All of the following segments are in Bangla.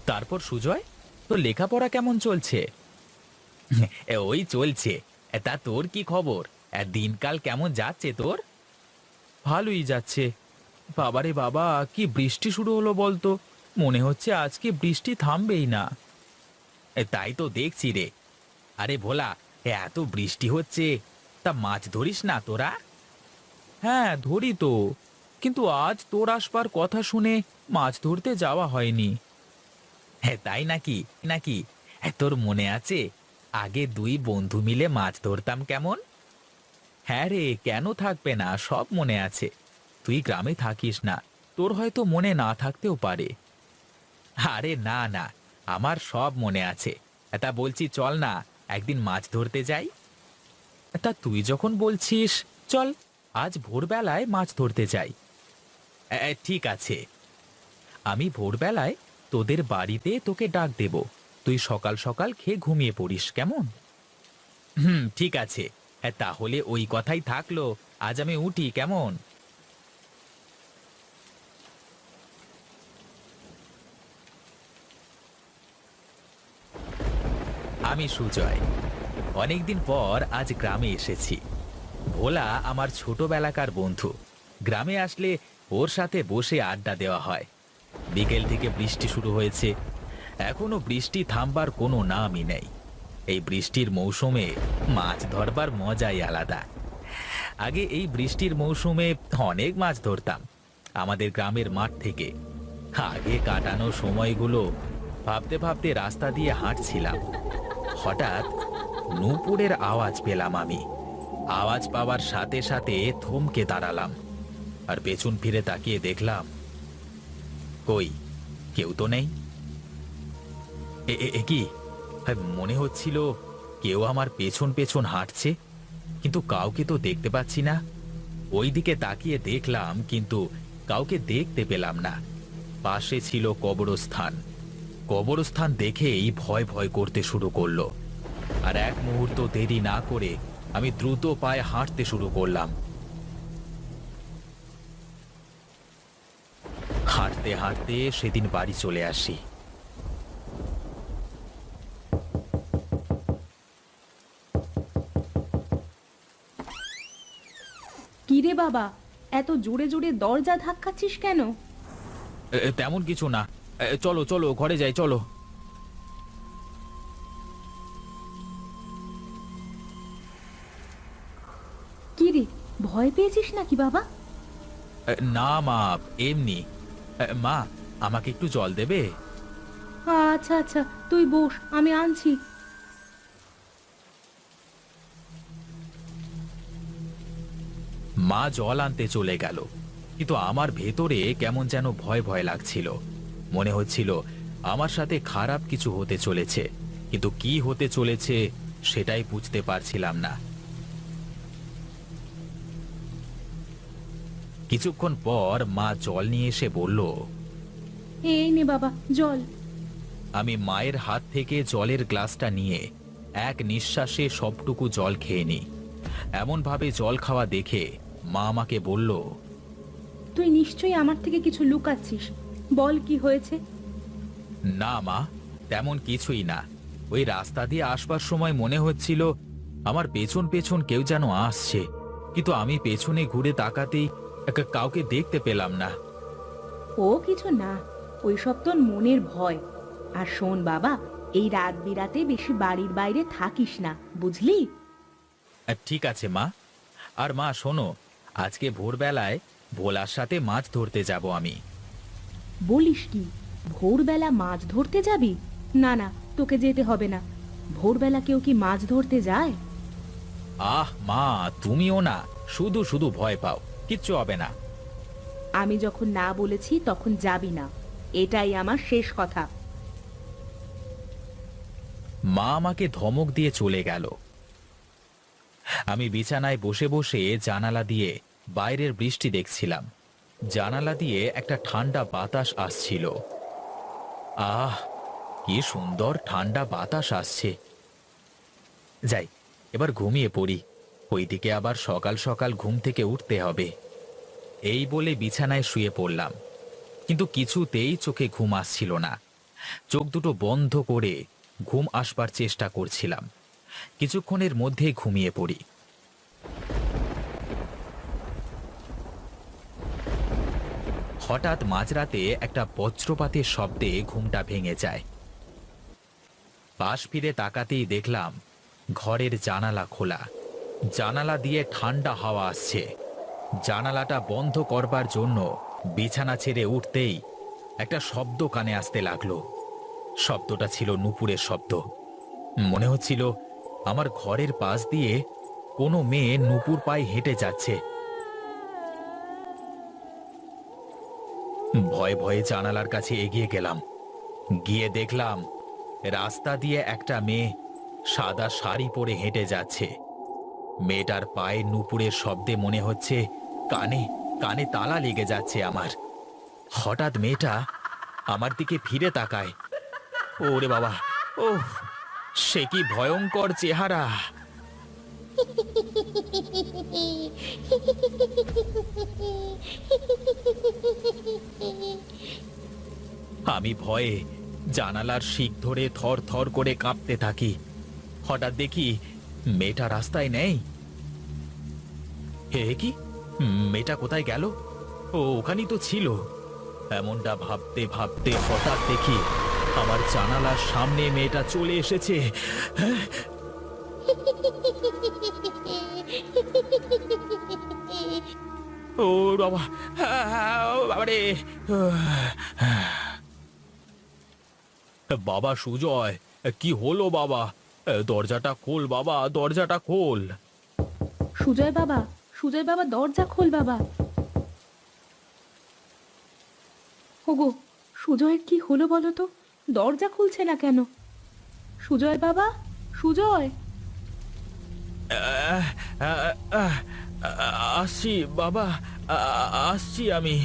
তারপর সুজয়, তোর লেখাপড়া কেমন চলছে? ওই চলছে। তা তোর কি খবর? দিনকাল কেমন যাচ্ছে তোর? ভালোই যাচ্ছে। বাবারে বাবা, কি বৃষ্টি শুরু হলো বলতো! মনে হচ্ছে আজকে বৃষ্টি থামবেই না। তাই তো দেখছি রে। আরে ভোলা, এত বৃষ্টি হচ্ছে, তা মাছ ধরিস না তোরা? হ্যাঁ, ধরি তো, কিন্তু আজ তোর আসবার কথা শুনে মাছ ধরতে যাওয়া হয়নি। হ্যাঁ, তাই নাকি? নাকি তোর মনে আছে আগে দুই বন্ধু মিলে মাছ ধরতাম কেমন? হ্যাঁ রে, কেন থাকবে না, সব মনে আছে। তুই গ্রামে থাকিস না, তোর হয়তো মনে না থাকতেও পারে। আরে না না, আমার সব মনে আছে। তা বলছি চল না, একদিন মাছ ধরতে যাই। তা তুই যখন বলছিস, চল আজ ভোরবেলায় মাছ ধরতে যাই। ঠিক আছে, আমি ভোরবেলায় তোদের বাড়িতে তোকে ডাক দেব। তুই সকাল সকাল খেয়ে ঘুমিয়ে পড়িস, কেমন? হুম, ঠিক আছে। তাহলে ওই কথাই থাকলো, আজ আমি উঠি, কেমন? আমি সুজয়। অনেকদিন পর আজ গ্রামে এসেছি। ভোলা আমার ছোটবেলাকার বন্ধু। গ্রামে আসলে ওর সাথে বসে আড্ডা দেওয়া হয়। বিকেল থেকে বৃষ্টি শুরু হয়েছে, এখনো বৃষ্টি থামবার কোনো নামই নেই। এই বৃষ্টির মৌসুমে মাছ ধরবার মজাই আলাদা। আগে এই বৃষ্টির মৌসুমে অনেক মাছ ধরতাম আমাদের গ্রামের মাঠ থেকে। আগে কাটানো সময়গুলো ভাবতে ভাবতে রাস্তা দিয়ে হাঁটছিলাম। হঠাৎ নূপুরের আওয়াজ পেলাম আমি। আওয়াজ পাওয়ার সাথে সাথে থমকে দাঁড়ালাম, আর পেছন ফিরে তাকিয়ে দেখলাম, কই, কেউ তো নেই। এ কি! মনে হচ্ছিল কেউ আমার পেছন পেছন হাঁটছে, কিন্তু কাউকে তো দেখতে পাচ্ছি না। ওই দিকে তাকিয়ে দেখলাম, কিন্তু কাউকে দেখতে পেলাম না। পাশে ছিল কবরস্থান। কবরস্থান দেখেই ভয় ভয় করতে শুরু করলো, আর এক মুহূর্ত দেরি না করে আমি দ্রুত পায়ে হাঁটতে শুরু করলাম। হাঁটতে হাঁটতে সেদিন বাড়ি চলে আসি। কিরে বাবা, এত জোরে জোরে দরজা ধাক্কাচ্ছিস কেন? তেমন কিছু না। চলো চলো, ঘরে যাই, চলো। কিরে, ভয় পেয়েছিস নাকি বাবা? না মা, এমনি। মা, আমাকে একটু জল দেবে? আচ্ছা আচ্ছা, তুই বস, আমি আনছি। মা জল আনতে চলে গেল, কিন্তু আমার ভেতরে কেমন যেন ভয় ভয় লাগছিল। মনে হচ্ছিল আমার সাথে খারাপ কিছু হতে চলেছে, কিন্তু কি হতে চলেছে সেটাই বুঝতে পারছিলাম না। কিছুক্ষণ পর মা জল নিয়ে এসে বলল। এই নে বাবা জল। আমি মায়ের হাত থেকে জলের গ্লাসটা নিয়ে এক নিঃশ্বাসে সবটুকু জল খেয়ে নিই। এমনভাবে জল খাওয়া দেখে মা আমাকে বলল, তুই নিশ্চয়ই আমার থেকে কিছু লুকাচ্ছিস, বল কি হয়েছে? না মা, তেমন কিছুই না। ওই রাস্তা দিয়ে আসবার সময় মনে হচ্ছিল আমার পেছন পেছন কেউ যেন আসছে, কিন্তু আমি পেছনে ঘুরে তাকাতেই কাউকে দেখতে পেলাম না। ও কিছু না, ওইসব তোর মনের ভয়। আর শোন বাবা, এই রাত বিরাতে বেশি বাড়ির বাইরে থাকিস না, বুঝলি? ঠিক আছে মা। আর মা শোনো, আজকে ভোরবেলায় ভোলার সাথে মাছ ধরতে যাব আমি। বলিস কি, ভোরবেলা মাছ ধরতে যাবি? না না, তোকে যেতে হবে না। ভোরবেলা কেউ কি মাছ ধরতে যায়? আহ মা, তুমিও না শুধু শুধু ভয় পাও, কিচ্ছু হবে না। আমি যখন না বলেছি তখন যাবি না, এটাই আমার শেষ কথা। মা আমাকে ধমক দিয়ে চলে গেল। আমি বিছানায় বসে বসে জানালা দিয়ে বাইরের বৃষ্টি দেখছিলাম। জানালা দিয়ে একটা ঠান্ডা বাতাস আসছিল। আহ, কি সুন্দর ঠান্ডা বাতাস আসছে। যাই, এবার ঘুমিয়ে পড়ি, ওইদিকে আবার সকাল সকাল ঘুম থেকে উঠতে হবে। এই বলে বিছানায় শুয়ে পড়লাম, কিন্তু কিছুতেই চোখে ঘুম আসছিল না। চোখ দুটো বন্ধ করে ঘুম আসবার চেষ্টা করছিলাম। কিছুক্ষণের মধ্যেই ঘুমিয়ে পড়ি। হঠাৎ মাঝরাতে একটা বজ্রপাতের শব্দে ঘুমটা ভেঙে যায়। পাশ ফিরে তাকাতেই দেখলাম ঘরের জানালা খোলা। জানালা দিয়ে ঠান্ডা হাওয়া আসছে। জানালাটা বন্ধ করবার জন্য বিছানা ছেড়ে উঠতেই একটা শব্দ কানে আসতে লাগলো। শব্দটা ছিল নূপুরের শব্দ। মনে হচ্ছিল আমার ঘরের পাশ দিয়ে কোনো মেয়ে নূপুর পায়ে হেঁটে যাচ্ছে। ভয়ে ভয়ে জানালার কাছে এগিয়ে গেলাম। গিয়ে দেখলাম রাস্তা দিয়ে একটা মেয়ে সাদা শাড়ি পরে হেঁটে যাচ্ছে। মেয়েটার পায়ে নূপুরের শব্দে মনে হচ্ছে কানে কানে তালা লেগে যাচ্ছে আমার। হঠাৎ মেয়েটা আমার দিকে ফিরে তাকায়। ওরে বাবা! ও, সে কি ভয়ঙ্কর চেহারা! আমি ভয়ে জানালার শিক ধরে থর থর করে কাঁপতে থাকি। হঠাৎ দেখি মেয়েটা রাস্তায় নেই। হে কি, মেয়েটা কোথায় গেল? ও ওখানেই তো ছিল। এমনটা ভাবতে ভাবতে হঠাৎ দেখি আমার জানালার সামনে মেয়েটা চলে এসেছে। ও বাবা! ও বাবারে! বাবা সুজয়, কি হলো বাবা? দরজাটা খোল বাবা, দরজাটা খোল। সুজয় বাবা, সুজয় বাবা, দরজা খোল বাবা। ওগো, সুজয়ের কি হলো বলো তো? দরজা খুলছে না কেন? সুজয় বাবা, সুজয়! আহ, আহ, আহ, আসছি বাবা, আসছি আমি।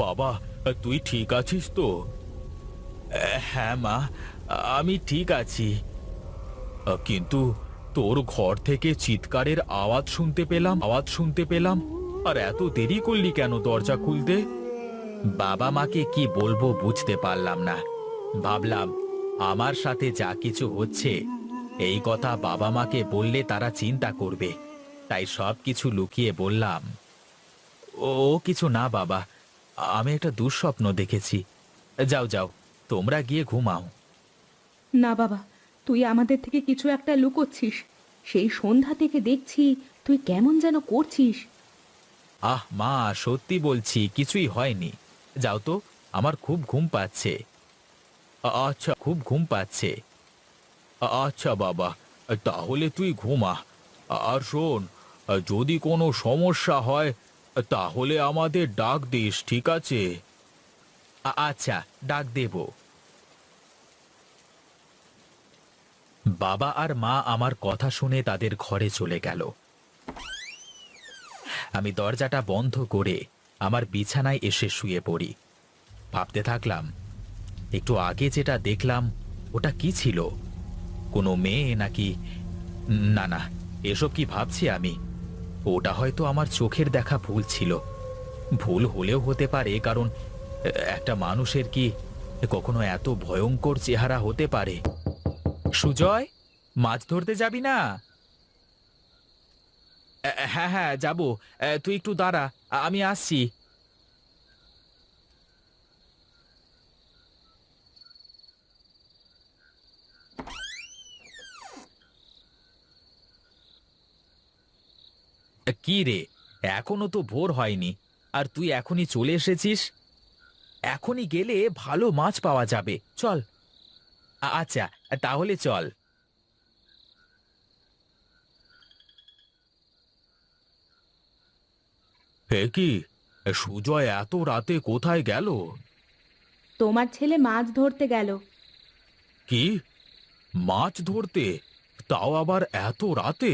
বাবা, তুই ঠিক আছিস তো? হ্যাঁ মা, আমি ঠিক আছি। কিন্তু তোর ঘর থেকে চিৎকারের আওয়াজ শুনতে পেলাম। আর এত দেরি করলি কেন দরজা খুলতে? বাবা মাকে কি বলবো বুঝতে পারলাম না। ভাবলাম আমার সাথে যা কিছু হচ্ছে এই কথা বাবা মাকে বললে তারা চিন্তা করবে, তাই সব কিছু লুকিয়ে বললাম। ও কিছু না বাবা, আমি একটা দুঃস্বপ্ন দেখেছি। যাও যাও, তোমরা গিয়ে ঘুমাও। না বাবা, তুই আমাদের থেকে কিছু একটা লুকোচ্ছিস। সেই সন্ধ্যা থেকে দেখছি তুই কেমন যেন করছিস। আহ মা, সত্যি বলছি কিছুই হয়নি। যাও তো, আমার খুব ঘুম পাচ্ছে। আচ্ছা, খুব ঘুম পাচ্ছে। আচ্ছা বাবা, তাহলে তুই ঘুমা। আর শোন, যদি কোনো সমস্যা হয় তাহলে আমাদের ডাক দিস, ঠিক আছে? আচ্ছা, ডাক দেব। বাবা আর মা আমার কথা শুনে তাদের ঘরে চলে গেল। আমি দরজাটা বন্ধ করে আমার বিছানায় এসে শুয়ে পড়ি। ভাবতে থাকলাম, একটু আগে যেটা দেখলাম ওটা কি ছিল? কোনো মেয়ে নাকি? না না, এসব কি ভাবছি আমি? ওটা হয়তো আমার চোখের দেখা ভুল ছিল। ভুল হলেও হতে পারে, কারণ একটা মানুষের কি কখনো এত ভয়ঙ্কর চেহারা হতে পারে? সুজয়, মাছ ধরতে যাবি না? হ্যাঁ হ্যাঁ যাবো। তুই একটু দাঁড়া, আমি আসছি। কি রে, এখনো তো ভোর হয়নি আর তুই এখনই চলে এসেছিস? এখনই গেলে ভালো মাছ পাওয়া যাবে, চল। আচ্ছা, তাহলে চল। হে কি, সুজয় এত রাতে কোথায় গেল? তোমার ছেলে মাছ ধরতে গেল। কি, মাছ ধরতে? তাও আবার এত রাতে?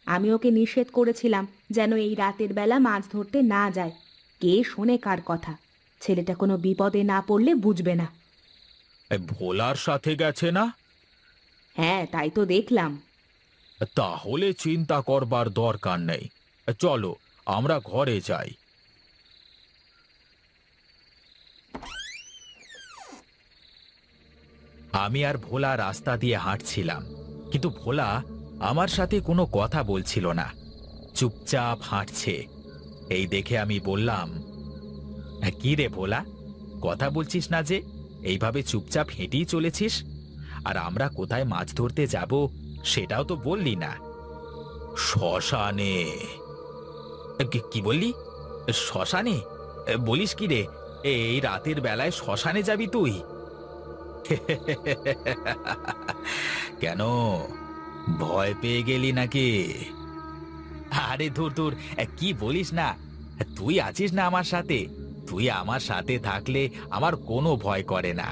আমি ওকে নিষেধ করেছিলাম যেন এই রাতের বেলা মাছ ধরতে না যায়। কে শোনে কার কথা? ছেলেটা কোনো বিপদে না পড়লে বুঝবে না। ভোলার সাথে গেছে না? হ্যাঁ, তাই তো দেখলাম। তাহলে চিন্তা করবার দরকার নেই। চলো আমরা ঘরে যাই। আমি আর ভোলা রাস্তা দিয়ে হাঁটছিলাম, কিন্তু ভোলা আমার সাথে কোনো কথা বলছিল না, চুপচাপ হাঁটছে। এই দেখে আমি বললাম, কি রে ভোলা, কথা বলছিস না যে? এইভাবে চুপচাপ হেঁটেই চলেছিস? আর আমরা কোথায় মাছ ধরতে যাব সেটাও তো বললি না। শ্মশানে। কি বললি? শ্মশানে? বলিস কি রে, এই রাতের বেলায় শ্মশানে যাবি তুই? কেন, ভয় পেয়ে গেলি নাকি? আরে ধুর ধুর, কি বলিস না, তুই আছিস না আমার সাথে। তুই আমার সাথে থাকলে আমার কোনো ভয় করে না।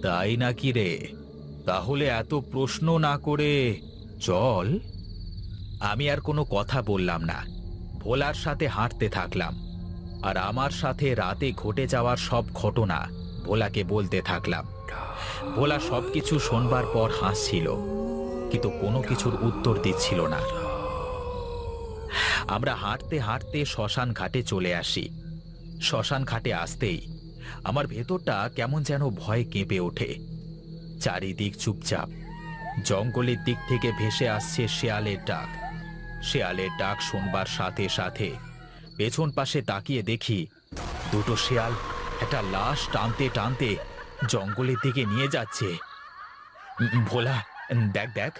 তাই নাকি রে? তাহলে এত প্রশ্ন না করে চল। আমি আর কোনো কথা বললাম না, ভোলার সাথে হাঁটতে থাকলাম। আর আমার সাথে রাতে ঘটে যাওয়ার সব ঘটনা ভোলাকে বলতে থাকলাম। ভোলা সবকিছু শোনবার পর হাসছিল, কিন্তু কোনো কিছুর উত্তর দিচ্ছিল না। আমরা হাঁটতে হাঁটতে শ্মশান ঘাটে চলে আসি। শ্মশান ঘাটে আসতেই আমার ভেতরটা কেমন যেন ভয়ে কেঁপে ওঠে। চারিদিক চুপচাপ। জঙ্গলের দিক থেকে ভেসে আসছে শেয়ালের ডাক। শেয়ালের ডাক শুনবার সাথে সাথে পেছন পাশে তাকিয়ে দেখি দুটো শেয়াল একটা লাশ টানতে টানতে জঙ্গলের দিকে নিয়ে যাচ্ছে। ভোলা, দেখ দেখ,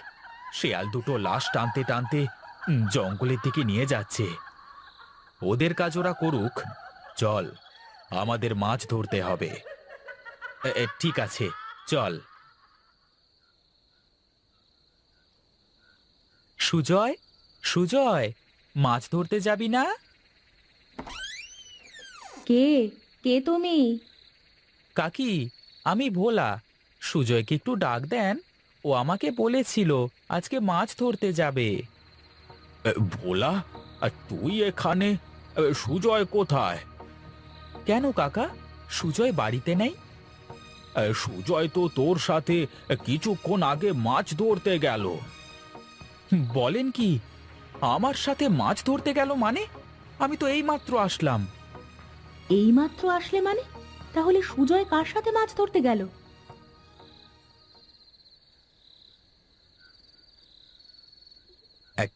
শেয়াল দুটো লাশ টানতে টানতে জঙ্গলের দিকে নিয়ে যাচ্ছে। ওদের কাজ ওরা করুক, চল আমাদের মাছ ধরতে হবে। ঠিক আছে, চল। সুজয়, সুজয়, মাছ ধরতে যাবি না? কে? কে তুমি? কাকি, আমি ভোলা। সুজয়কে একটু ডাক দেন, ও আমাকে বলেছিল আজকে মাছ ধরতে যাবে। ভোলা, আর তুই এখানে? সুজয় কোথায়? কেন কাকা, সুজয় বাড়িতে নেই? সুজয় তো তোর সাথে কিছুক্ষণ আগে মাছ ধরতে গেল। বলেন কি? আমার সাথে মাছ ধরতে গেল মানে? আমি তো এইমাত্র আসলাম। এইমাত্র আসলে মানে? তাহলে সুজয় কার সাথে মাছ ধরতে গেল?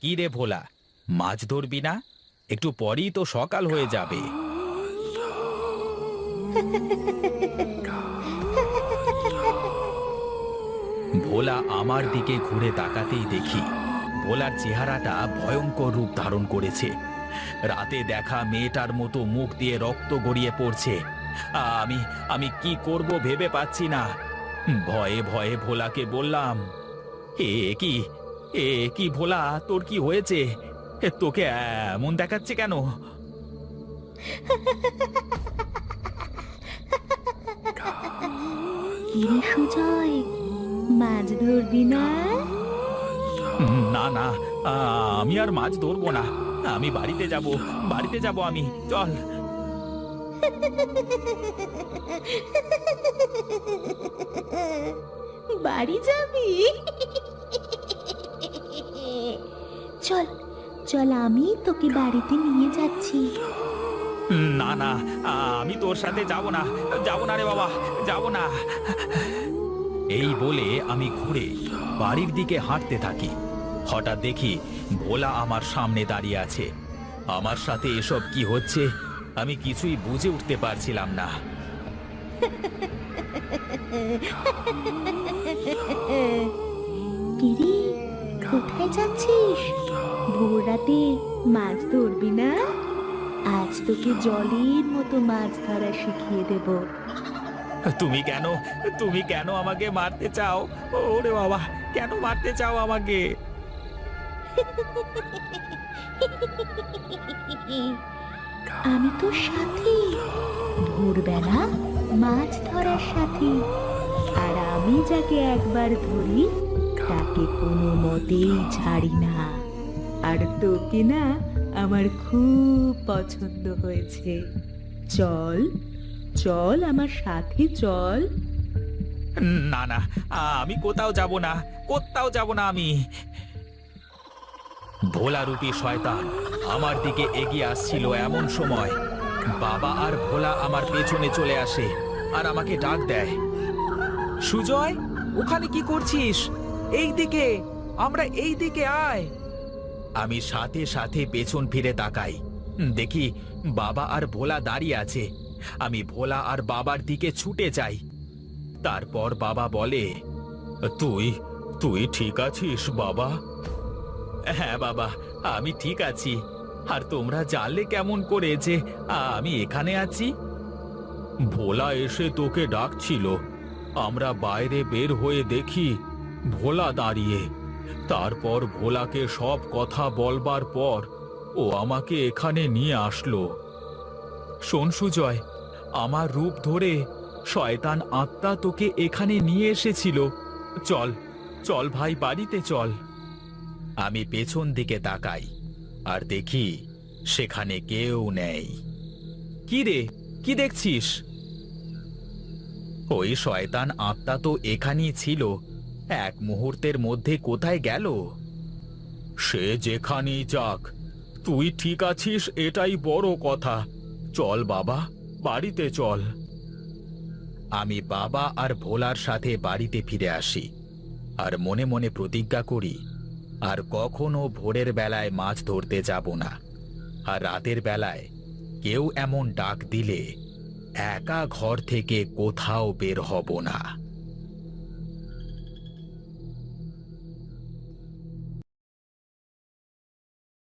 কি রে ভোলা, মাছ ধরবি না? একটু পরেই তো সকাল হয়ে যাবে। ভোলা আমার দিকে ঘুরে তাকাতেই দেখি ভোলার চেহারাটা ভয়ঙ্কর রূপ ধারণ করেছে। রাতে দেখা মেয়েটার মতো মুখ দিয়ে রক্ত গড়িয়ে পড়ছে। আমি আমি কি করব ভেবে পাচ্ছি না। ভয়ে ভয়ে ভোলাকে বললাম, এ কি, এ কি ভোলা, তোর কি হয়েছে? তোকে এমন দেখাচ্ছে কেন? কিরে সুজয়, মাছ ধরবি না? না না, আমি আর মাছ ধরবো না। আমি বাড়িতে যাব, বাড়িতে যাব আমি। চল। বাড়ি যাবি? চল চল, আমি তোকে বাড়িতে নিয়ে যাচ্ছি। না না, আমি তোর সাথে যাব না, যাব না রে বাবা, যাব না। এই বলে আমি ঘুরে বাড়ির দিকে হাঁটতে থাকি। হঠাৎ দেখি ভোলা আমার সামনে দাঁড়িয়ে আছে। আমার সাথে এসব কি হচ্ছে আমি কিছুই বুঝে উঠতে পারছিলাম না। কিরে, কোথায় যাচ্ছিস? ভোর রাতে মাছ ধরবি না? আজ তোকে জলের মতো মাছ ধরা শিখিয়ে দেব। তুমি কেন আমাকে মারতে চাও? ওরে বাবা, কেন মারতে চাও আমাকে? আমি তোর সাথে, ভোরবেলা মাছ ধরার সাথে। আর আমি যাকে একবার ধরি তাকে কোনো মতেই ছাড়ি না। আর তোকে না আমার খুব পছন্দ হয়েছে। চল চল, আমার সাথে চল। না না, আমি কোথাও যাব না, কোথাও যাব না আমি। ভোলারূপী শয়তান আমার দিকে এগিয়ে আসছিল, এমন সময় বাবা আর ভোলা আমার পেছনে চলে আসে আর আমাকে ডাক দেয়, সুজয়, ওখানে কি করছিস? এই দিকে, আমরা এই দিকে আয়। আমি সাথে সাথে পেছন ফিরে তাকাই, দেখি বাবা আর ভোলা দাঁড়িয়ে আছে। আমি ভোলা আর বাবার দিকে ছুটে যাই। তারপর বাবা বলে, তুই তুই ঠিক আছিস বাবা? হ্যাঁ বাবা, আমি ঠিক আছি। আর তোমরা জানলে কেমন করে যে আমি এখানে আছি? ভোলা এসে তোকে ডাকছিল। আমরা বাইরে বের হয়ে দেখি ভোলা দাঁড়িয়ে। তারপর ভোলাকে সব কথা বলবার পর ও আমাকে এখানে নিয়ে আসলো। শোন সুজয়, আমার রূপ ধরে শয়তান আত্মা তোকে এখানে নিয়ে এসেছিল। চল চল ভাই, বাড়িতে চল। আমি পেছন দিকে তাকাই আর দেখি সেখানে কেউ নেই। কি রে, কি দেখছিস? ওই শয়তান আত্মা তো এখানেই ছিল, এক মুহূর্তের মধ্যে কোথায় গেল? সে যেখানেই যাক, তুই ঠিক আছিস এটাই বড় কথা। চল বাবা, বাড়িতে চল। আমি বাবা আর ভোলার সাথে বাড়িতে ফিরে আসি আর মনে মনে প্রতিজ্ঞা করি, আর কখনো ভোরের বেলায় মাছ ধরতে যাব না, আর রাতের বেলায় কেউ এমন ডাক দিলে একা ঘর থেকে কোথাও বের হব না।